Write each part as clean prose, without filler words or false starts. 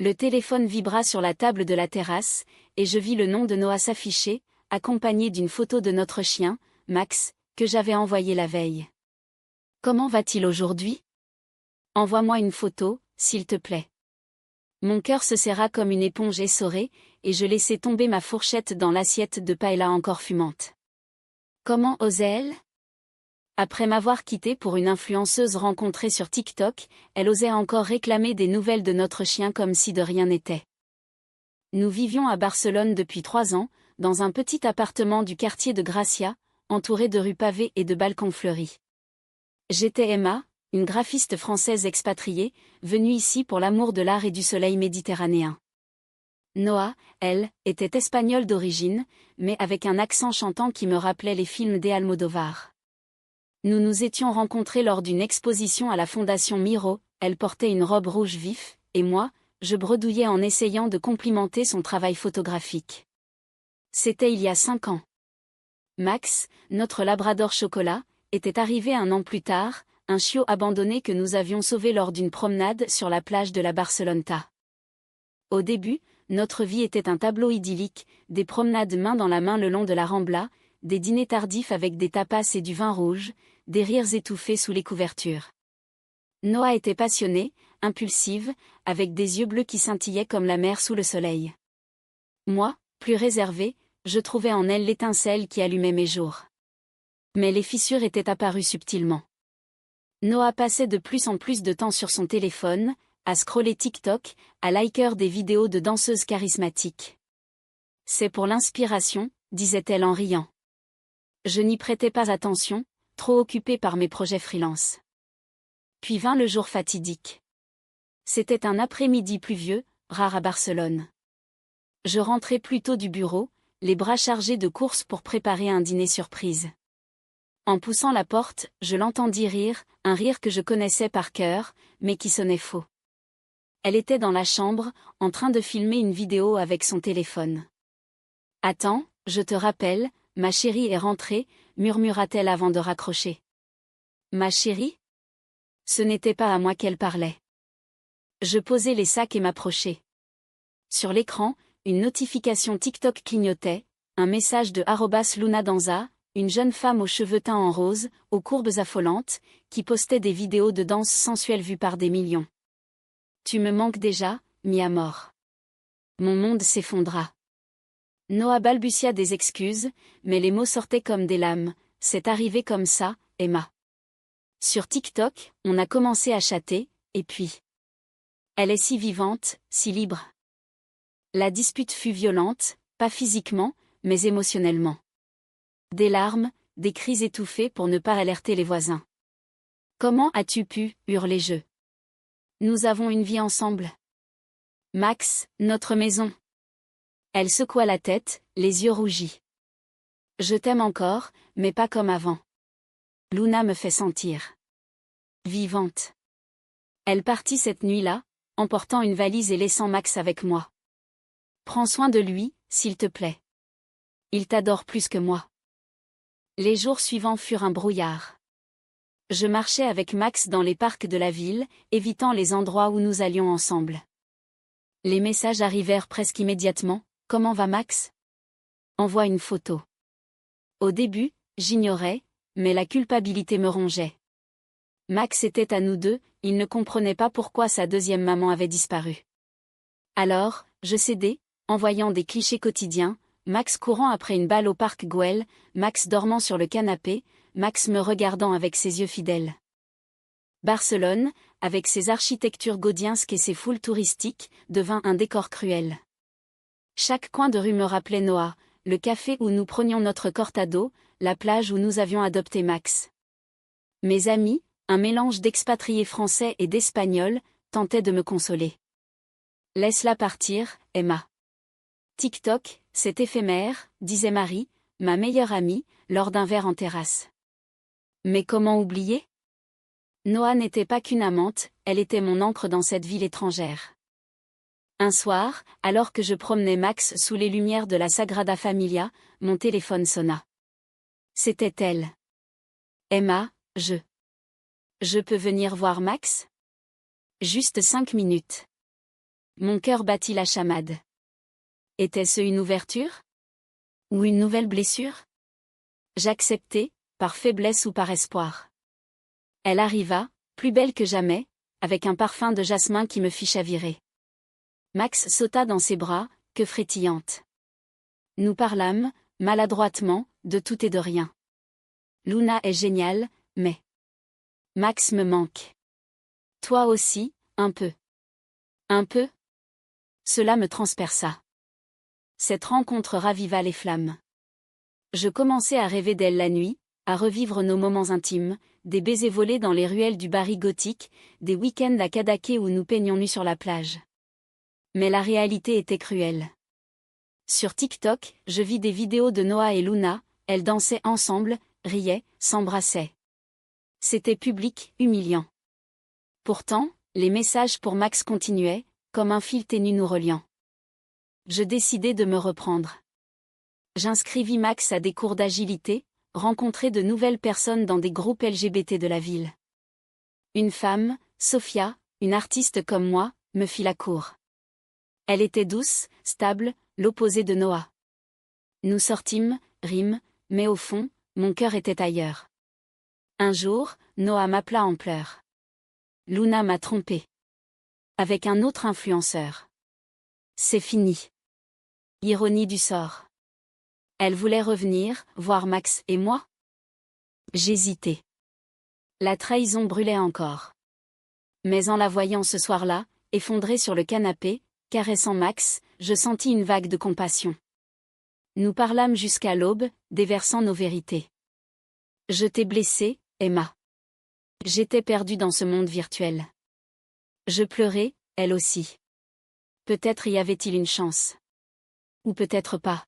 Le téléphone vibra sur la table de la terrasse, et je vis le nom de Noah s'afficher, accompagné d'une photo de notre chien, Max, que j'avais envoyé la veille. Comment va-t-il aujourd'hui? Envoie-moi une photo, s'il te plaît. Mon cœur se serra comme une éponge essorée, et je laissai tomber ma fourchette dans l'assiette de paella encore fumante. Comment osait-elle? Après m'avoir quitté pour une influenceuse rencontrée sur TikTok, elle osait encore réclamer des nouvelles de notre chien comme si de rien n'était. Nous vivions à Barcelone depuis 3 ans, dans un petit appartement du quartier de Gracia, entouré de rues pavées et de balcons fleuris. J'étais Emma, une graphiste française expatriée, venue ici pour l'amour de l'art et du soleil méditerranéen. Noah, elle, était espagnole d'origine, mais avec un accent chantant qui me rappelait les films d'Almodovar. Nous nous étions rencontrés lors d'une exposition à la Fondation Miro, elle portait une robe rouge vif, et moi, je bredouillais en essayant de complimenter son travail photographique. C'était il y a 5 ans. Max, notre labrador chocolat, était arrivé 1 an plus tard, un chiot abandonné que nous avions sauvé lors d'une promenade sur la plage de la Barceloneta. Au début, notre vie était un tableau idyllique, des promenades main dans la main le long de la Rambla, des dîners tardifs avec des tapas et du vin rouge, des rires étouffés sous les couvertures. Noah était passionnée, impulsive, avec des yeux bleus qui scintillaient comme la mer sous le soleil. Moi, plus réservée, je trouvais en elle l'étincelle qui allumait mes jours. Mais les fissures étaient apparues subtilement. Noah passait de plus en plus de temps sur son téléphone, à scroller TikTok, à liker des vidéos de danseuses charismatiques. C'est pour l'inspiration, disait-elle en riant. Je n'y prêtais pas attention, trop occupée par mes projets freelance. Puis vint le jour fatidique. C'était un après-midi pluvieux, rare à Barcelone. Je rentrais plus tôt du bureau, les bras chargés de courses pour préparer un dîner surprise. En poussant la porte, je l'entendis rire, un rire que je connaissais par cœur, mais qui sonnait faux. Elle était dans la chambre, en train de filmer une vidéo avec son téléphone. « Attends, je te rappelle, ma chérie est rentrée », murmura-t-elle avant de raccrocher. « Ma chérie ?» Ce n'était pas à moi qu'elle parlait. Je posai les sacs et m'approchai. Sur l'écran, une notification TikTok clignotait, un message de @lunadanza, une jeune femme aux cheveux teints en rose, aux courbes affolantes, qui postait des vidéos de danse sensuelle vues par des millions. Tu me manques déjà, mi amor. Mon monde s'effondra. Noah balbutia des excuses, mais les mots sortaient comme des lames. C'est arrivé comme ça, Emma. Sur TikTok, on a commencé à chatter, et puis. Elle est si vivante, si libre. La dispute fut violente, pas physiquement, mais émotionnellement. Des larmes, des cris étouffés pour ne pas alerter les voisins. Comment as-tu pu, hurlai-je. Nous avons une vie ensemble. Max, notre maison. Elle secoua la tête, les yeux rougis. Je t'aime encore, mais pas comme avant. Luna me fait sentir vivante. Elle partit cette nuit-là, emportant une valise et laissant Max avec moi. Prends soin de lui, s'il te plaît. Il t'adore plus que moi. Les jours suivants furent un brouillard. Je marchais avec Max dans les parcs de la ville, évitant les endroits où nous allions ensemble. Les messages arrivèrent presque immédiatement. Comment va Max? Envoie une photo. Au début, j'ignorais, mais la culpabilité me rongeait. Max était à nous deux, il ne comprenait pas pourquoi sa deuxième maman avait disparu. Alors, je cédai, envoyant des clichés quotidiens, Max courant après une balle au parc Güell, Max dormant sur le canapé, Max me regardant avec ses yeux fidèles. Barcelone, avec ses architectures gaudiensques et ses foules touristiques, devint un décor cruel. Chaque coin de rue me rappelait Noah, le café où nous prenions notre cortado, la plage où nous avions adopté Max. Mes amis, un mélange d'expatriés français et d'espagnols, tentaient de me consoler. Laisse-la partir, Emma. TikTok, c'est éphémère, disait Marie, ma meilleure amie, lors d'un verre en terrasse. Mais comment oublier? Noah n'était pas qu'une amante, elle était mon ancre dans cette ville étrangère. Un soir, alors que je promenais Max sous les lumières de la Sagrada Familia, mon téléphone sonna. C'était elle. Emma, Je peux venir voir Max? Juste 5 minutes. Mon cœur battit la chamade. Était-ce une ouverture? Ou une nouvelle blessure? J'acceptai, par faiblesse ou par espoir. Elle arriva, plus belle que jamais, avec un parfum de jasmin qui me fit chavirer. Max sauta dans ses bras, que frétillante. Nous parlâmes, maladroitement, de tout et de rien. Luna est géniale, mais... Max me manque. Toi aussi, un peu. Un peu? Cela me transperça. Cette rencontre raviva les flammes. Je commençai à rêver d'elle la nuit, à revivre nos moments intimes, des baisers volés dans les ruelles du Bari gothique, des week-ends à Kadaké où nous peignions nus sur la plage. Mais la réalité était cruelle. Sur TikTok, je vis des vidéos de Noah et Luna, elles dansaient ensemble, riaient, s'embrassaient. C'était public, humiliant. Pourtant, les messages pour Max continuaient, comme un fil ténu nous reliant. Je décidai de me reprendre. J'inscrivis Max à des cours d'agilité, rencontrai de nouvelles personnes dans des groupes LGBT de la ville. Une femme, Sophia, une artiste comme moi, me fit la cour. Elle était douce, stable, l'opposé de Noah. Nous sortîmes, rîmes, mais au fond, mon cœur était ailleurs. Un jour, Noah m'appela en pleurs. Luna m'a trompé. Avec un autre influenceur. C'est fini. Ironie du sort. Elle voulait revenir, voir Max et moi? J'hésitais. La trahison brûlait encore. Mais en la voyant ce soir-là, effondrée sur le canapé, caressant Max, je sentis une vague de compassion. Nous parlâmes jusqu'à l'aube, déversant nos vérités. Je t'ai blessée, Emma. J'étais perdue dans ce monde virtuel. Je pleurais, elle aussi. Peut-être y avait-il une chance. Ou peut-être pas.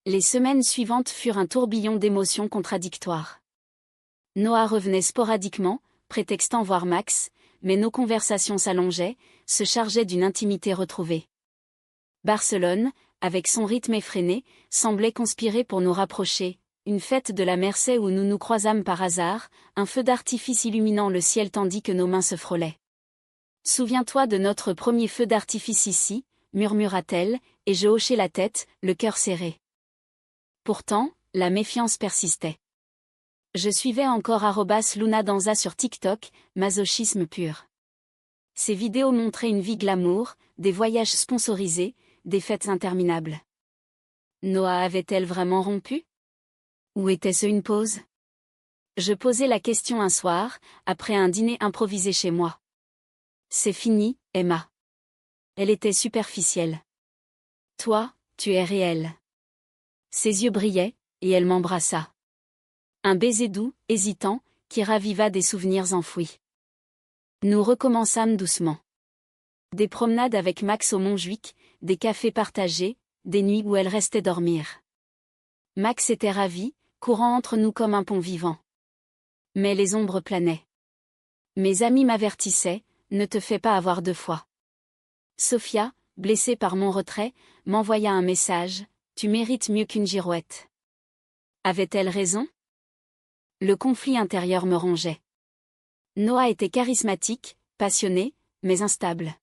Les semaines suivantes furent un tourbillon d'émotions contradictoires. Noah revenait sporadiquement, prétextant voir Max, mais nos conversations s'allongeaient, se chargeaient d'une intimité retrouvée. Barcelone, avec son rythme effréné, semblait conspirer pour nous rapprocher. Une fête de la Mercey où nous nous croisâmes par hasard, un feu d'artifice illuminant le ciel tandis que nos mains se frôlaient. « Souviens-toi de notre premier feu d'artifice ici », murmura-t-elle, et je hochai la tête, le cœur serré. Pourtant, la méfiance persistait. Je suivais encore @lunadanza sur TikTok, masochisme pur. Ces vidéos montraient une vie glamour, des voyages sponsorisés, des fêtes interminables. Noah avait-elle vraiment rompu? Ou était-ce une pause? Je posai la question un soir, après un dîner improvisé chez moi. C'est fini, Emma. Elle était superficielle. Toi, tu es réelle. Ses yeux brillaient, et elle m'embrassa. Un baiser doux, hésitant, qui raviva des souvenirs enfouis. Nous recommençâmes doucement. Des promenades avec Max au Montjuic, des cafés partagés, des nuits où elle restait dormir. Max était ravi, courant entre nous comme un pont vivant. Mais les ombres planaient. Mes amis m'avertissaient, ne te fais pas avoir deux fois. Sophia, blessée par mon retrait, m'envoya un message, tu mérites mieux qu'une girouette. Avait-elle raison? Le conflit intérieur me rongeait. Noah était charismatique, passionné, mais instable.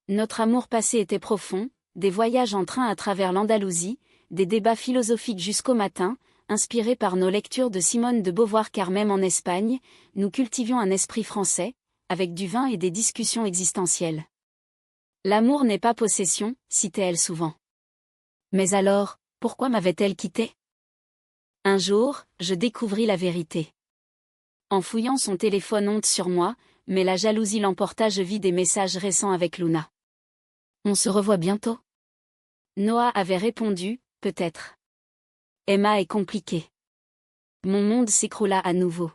Notre amour passé était profond, des voyages en train à travers l'Andalousie, des débats philosophiques jusqu'au matin, inspirés par nos lectures de Simone de Beauvoir car même en Espagne, nous cultivions un esprit français, avec du vin et des discussions existentielles. L'amour n'est pas possession, citait-elle souvent. Mais alors, pourquoi m'avait-elle quitté? Un jour, je découvris la vérité. En fouillant son téléphone honte sur moi, mais la jalousie l'emporta, je vis des messages récents avec Luna. On se revoit bientôt? Noah avait répondu, peut-être. Emma est compliquée. Mon monde s'écroula à nouveau.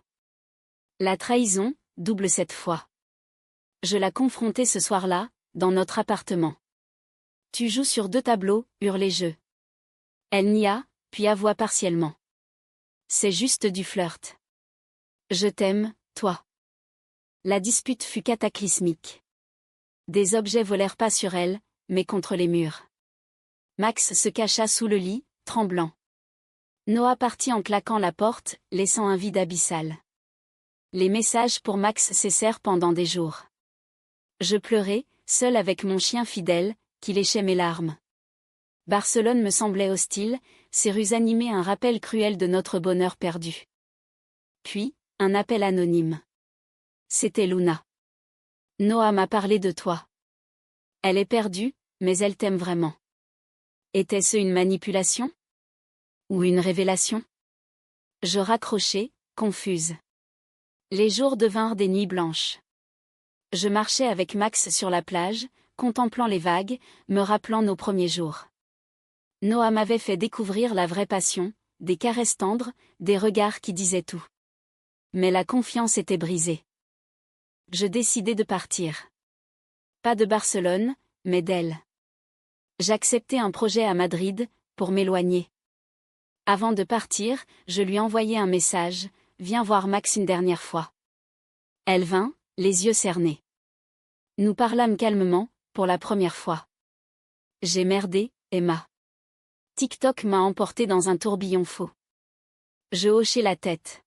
La trahison, double cette fois. Je la confrontai ce soir-là, dans notre appartement. Tu joues sur deux tableaux, hurlai-je. Elle nia, puis avoua partiellement. C'est juste du flirt. Je t'aime, toi. La dispute fut cataclysmique. Des objets volèrent pas sur elle, mais contre les murs. Max se cacha sous le lit, tremblant. Noah partit en claquant la porte, laissant un vide abyssal. Les messages pour Max cessèrent pendant des jours. Je pleurais, seul avec mon chien fidèle, qui léchait mes larmes. Barcelone me semblait hostile, ses rues animaient un rappel cruel de notre bonheur perdu. Puis, un appel anonyme. C'était Luna. Noah m'a parlé de toi. Elle est perdue, mais elle t'aime vraiment. Était-ce une manipulation? Ou une révélation? Je raccrochai, confuse. Les jours devinrent des nuits blanches. Je marchais avec Max sur la plage, contemplant les vagues, me rappelant nos premiers jours. Noah m'avait fait découvrir la vraie passion, des caresses tendres, des regards qui disaient tout. Mais la confiance était brisée. Je décidai de partir. Pas de Barcelone, mais d'elle. J'acceptai un projet à Madrid, pour m'éloigner. Avant de partir, je lui envoyai un message, « Viens voir Max une dernière fois ». Elle vint, les yeux cernés. Nous parlâmes calmement, pour la première fois. J'ai merdé, Emma. TikTok m'a emporté dans un tourbillon faux. Je hochai la tête.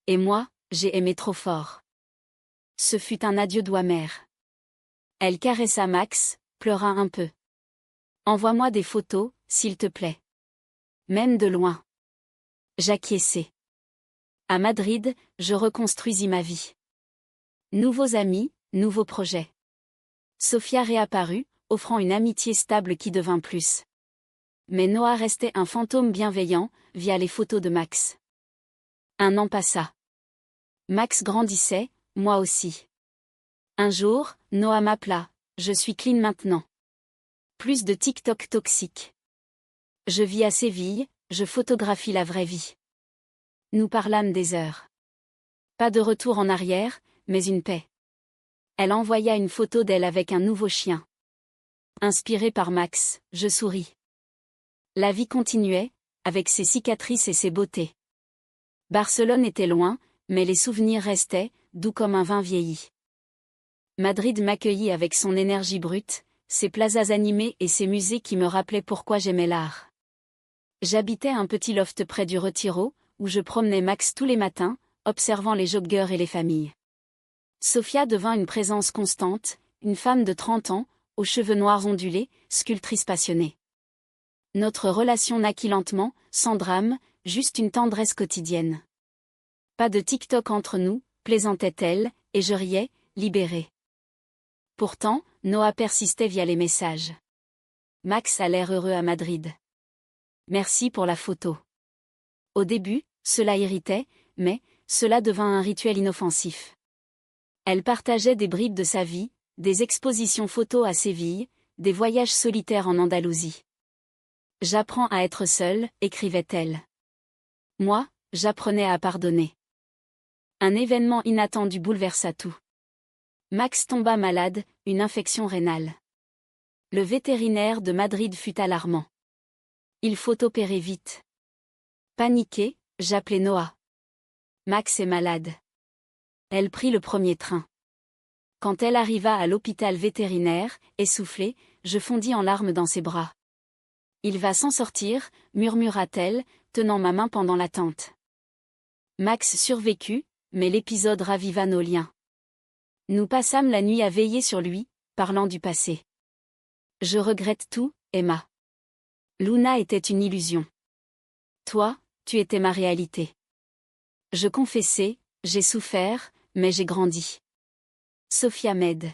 Et moi, j'ai aimé trop fort. Ce fut un adieu doux amer. Elle caressa Max, pleura un peu. Envoie-moi des photos, s'il te plaît. Même de loin. J'acquiesçai. À Madrid, je reconstruisis ma vie. Nouveaux amis, nouveaux projets. Sofia réapparut, offrant une amitié stable qui devint plus. Mais Noah restait un fantôme bienveillant, via les photos de Max. Un an passa. Max grandissait, moi aussi. Un jour, Noah m'appela, « Je suis clean maintenant. » Plus de TikTok toxique. Je vis à Séville, je photographie la vraie vie. Nous parlâmes des heures. Pas de retour en arrière, mais une paix. Elle envoya une photo d'elle avec un nouveau chien. Inspirée par Max, je souris. La vie continuait, avec ses cicatrices et ses beautés. Barcelone était loin, mais les souvenirs restaient, doux comme un vin vieilli. Madrid m'accueillit avec son énergie brute, ses plazas animés et ses musées qui me rappelaient pourquoi j'aimais l'art. J'habitais un petit loft près du Retiro, où je promenais Max tous les matins, observant les joggeurs et les familles. Sofia devint une présence constante, une femme de 30 ans, aux cheveux noirs ondulés, sculptrice passionnée. Notre relation naquit lentement, sans drame, juste une tendresse quotidienne. Pas de TikTok entre nous, plaisantait-elle, et je riais, libérée. Pourtant, Noah persistait via les messages. Max a l'air heureux à Madrid. Merci pour la photo. Au début, cela irritait, mais cela devint un rituel inoffensif. Elle partageait des bribes de sa vie, des expositions photos à Séville, des voyages solitaires en Andalousie. J'apprends à être seule, écrivait-elle. Moi, j'apprenais à pardonner. Un événement inattendu bouleversa tout. Max tomba malade, une infection rénale. Le vétérinaire de Madrid fut alarmant. Il faut opérer vite. Paniquée, j'appelai Noah. Max est malade. Elle prit le premier train. Quand elle arriva à l'hôpital vétérinaire, essoufflée, je fondis en larmes dans ses bras. Il va s'en sortir, murmura-t-elle, tenant ma main pendant l'attente. Max survécut, mais l'épisode raviva nos liens. Nous passâmes la nuit à veiller sur lui, parlant du passé. Je regrette tout, Emma. Luna était une illusion. Toi, tu étais ma réalité. Je confessai, j'ai souffert, mais j'ai grandi. Sofia m'aide.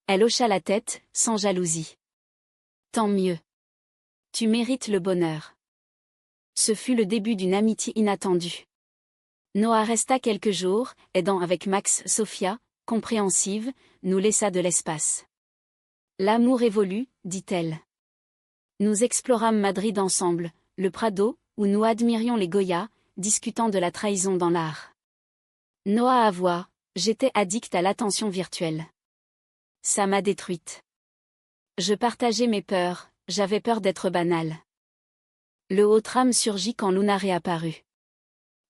Elle hocha la tête, sans jalousie. Tant mieux. Tu mérites le bonheur. Ce fut le début d'une amitié inattendue. Noah resta quelques jours, aidant avec Max. Sofia, compréhensive, nous laissa de l'espace. L'amour évolue, dit-elle. Nous explorâmes Madrid ensemble, le Prado, où nous admirions les Goya, discutant de la trahison dans l'art. Noah avoua, j'étais addict à l'attention virtuelle. Ça m'a détruite. Je partageais mes peurs, j'avais peur d'être banale. Le haut tram surgit quand Luna réapparut.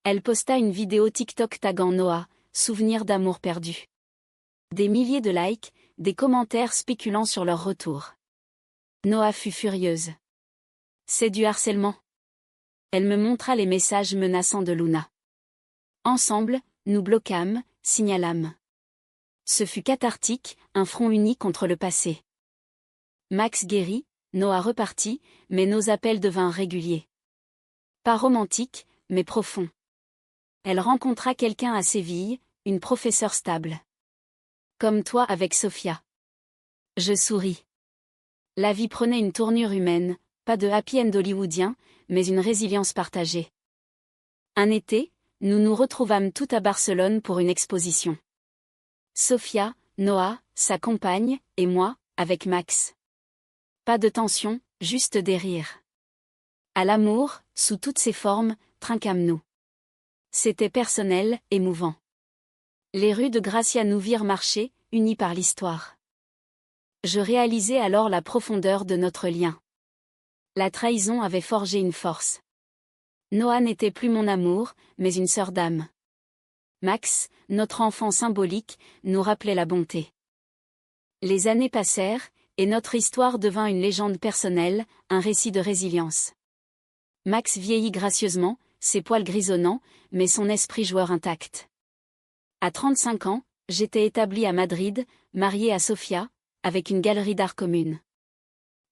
Elle posta une vidéo TikTok taguant Noah, souvenir d'amour perdu. Des milliers de likes, des commentaires spéculant sur leur retour. Noah fut furieuse. C'est du harcèlement. Elle me montra les messages menaçants de Luna. Ensemble, nous bloquâmes, signalâmes. Ce fut cathartique, un front uni contre le passé. Max guérit, Noah repartit, mais nos appels devinrent réguliers. Pas romantiques, mais profonds. Elle rencontra quelqu'un à Séville, une professeure stable. Comme toi avec Sophia. Je souris. La vie prenait une tournure humaine, pas de happy end hollywoodien, mais une résilience partagée. Un été, nous nous retrouvâmes toutes à Barcelone pour une exposition. Sophia, Noah, sa compagne, et moi, avec Max. Pas de tension, juste des rires. À l'amour, sous toutes ses formes, trinquâmes-nous. C'était personnel, émouvant. Les rues de Gracia nous virent marcher, unis par l'histoire. Je réalisais alors la profondeur de notre lien. La trahison avait forgé une force. Noah n'était plus mon amour, mais une sœur d'âme. Max, notre enfant symbolique, nous rappelait la bonté. Les années passèrent, et notre histoire devint une légende personnelle, un récit de résilience. Max vieillit gracieusement, ses poils grisonnants, mais son esprit joueur intact. À 35 ans, j'étais établie à Madrid, mariée à Sofia, avec une galerie d'art commune.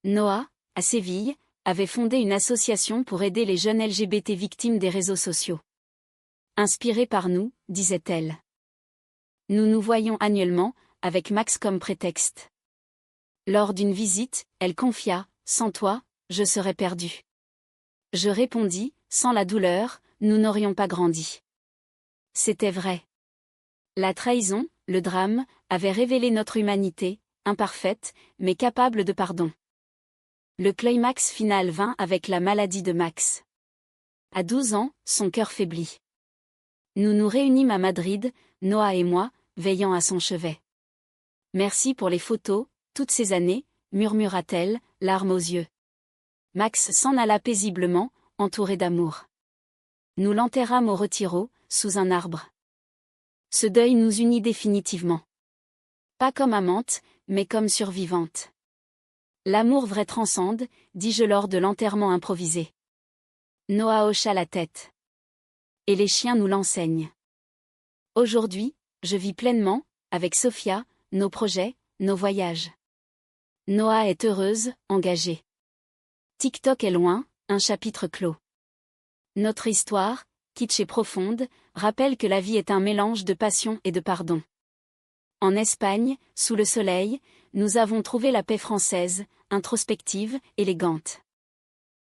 Noah, à Séville, avait fondé une association pour aider les jeunes LGBT victimes des réseaux sociaux. Inspirée par nous, disait-elle. Nous nous voyions annuellement, avec Max comme prétexte. Lors d'une visite, elle confia, « Sans toi, je serais perdue. » Je répondis, « Sans la douleur, nous n'aurions pas grandi. » C'était vrai. La trahison, le drame, avait révélé notre humanité, imparfaite, mais capable de pardon. Le climax final vint avec la maladie de Max. À 12 ans, son cœur faiblit. Nous nous réunîmes à Madrid, Noah et moi, veillant à son chevet. « Merci pour les photos, toutes ces années », murmura-t-elle, larmes aux yeux. Max s'en alla paisiblement, entouré d'amour. Nous l'enterrâmes au Retiro, sous un arbre. Ce deuil nous unit définitivement. Pas comme amante, mais comme survivante. L'amour vrai transcende, dis-je lors de l'enterrement improvisé. Noah hocha la tête. Et les chiens nous l'enseignent. Aujourd'hui, je vis pleinement, avec Sophia, nos projets, nos voyages. Noah est heureuse, engagée. TikTok est loin, un chapitre clos. Notre histoire, kitsch et profonde, rappelle que la vie est un mélange de passion et de pardon. En Espagne, sous le soleil, nous avons trouvé la paix française, introspective, élégante.